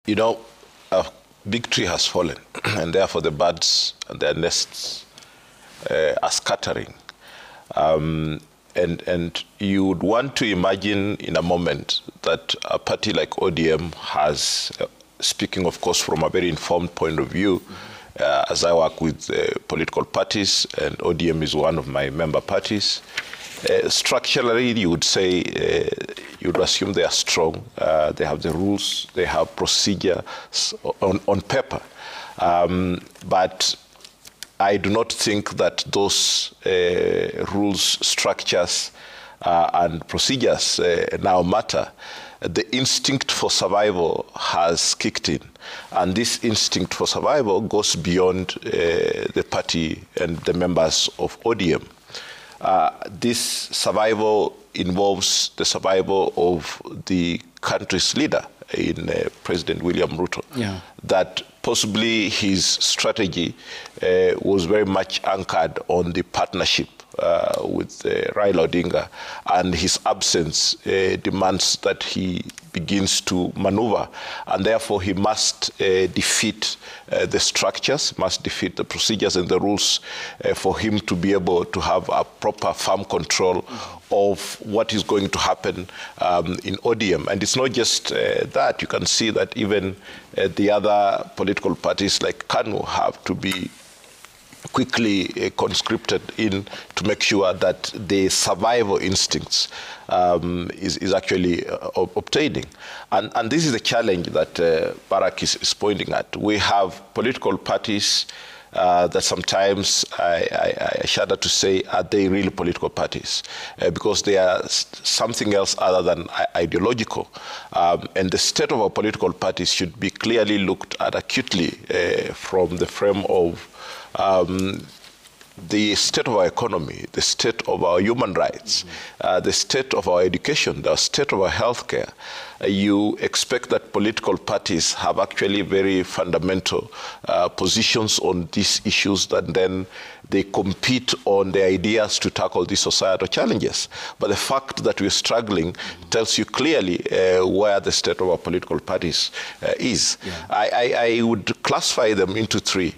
You know, a big tree has fallen, and therefore the birds and their nests are scattering. And you would want to imagine in a moment that a party like ODM has, speaking of course from a very informed point of view, as I work with political parties, and ODM is one of my member parties, structurally you would say, you would assume they are strong, they have the rules, they have procedures on paper. But I do not think that those rules, structures, and procedures now matter. The instinct for survival has kicked in. And this instinct for survival goes beyond the party and the members of ODM. This survival involves the survival of the country's leader in President William Ruto. Yeah. That possibly his strategy was very much anchored on the partnership with Raila Odinga, and his absence demands that he begins to maneuver, and therefore he must defeat the structures, must defeat the procedures and the rules for him to be able to have a proper firm control of what is going to happen in ODM. And it's not just that. You can see that even the other political parties like KANU have to be quickly conscripted in to make sure that the survival instincts is actually obtaining. And this is the challenge that Barack is pointing at. We have political parties that sometimes I shudder to say, are they really political parties? Because they are something else other than ideological. And the state of our political parties should be clearly looked at acutely from the frame of the state of our economy, the state of our human rights, the state of our education, the state of our healthcare. You expect that political parties have actually very fundamental positions on these issues, that then they compete on the ideas to tackle these societal challenges. But the fact that we're struggling tells you clearly where the state of our political parties is. Yeah. I would classify them into three.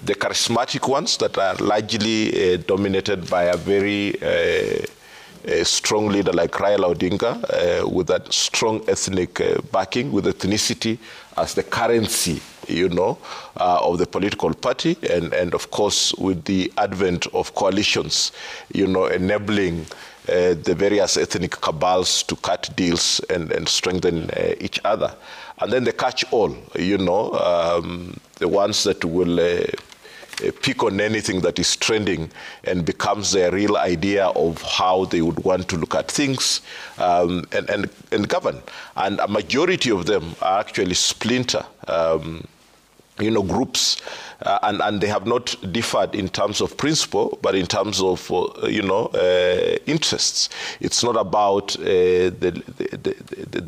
The charismatic ones that are largely dominated by a very strong leader like Raila Odinga, with that strong ethnic backing, with ethnicity as the currency, you know, of the political party, and of course with the advent of coalitions, you know, enabling the various ethnic cabals to cut deals and strengthen each other. And then the catch-all, you know, the ones that will pick on anything that is trending and becomes their real idea of how they would want to look at things and govern. And a majority of them are actually splinter you know, groups, and they have not differed in terms of principle, but in terms of, you know, interests. It's not about the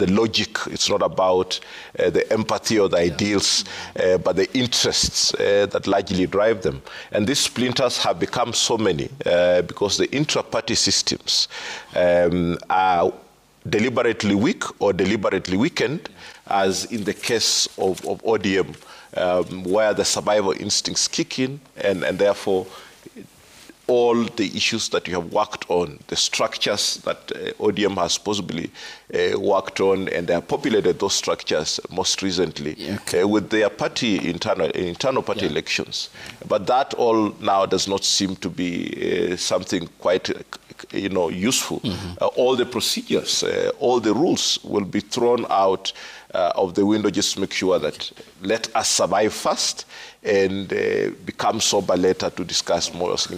logic, it's not about the empathy or the ideals, but the interests that largely drive them. And these splinters have become so many because the intra-party systems are deliberately weak or deliberately weakened, as in the case of ODM, where the survival instincts kick in, and therefore all the issues that you have worked on, the structures that ODM has possibly worked on, and they have populated those structures most recently with their party internal party elections. But that all now does not seem to be something quite, you know, useful. All the procedures, all the rules will be thrown out of the window just to make sure that let us survive first and become sober later to discuss more.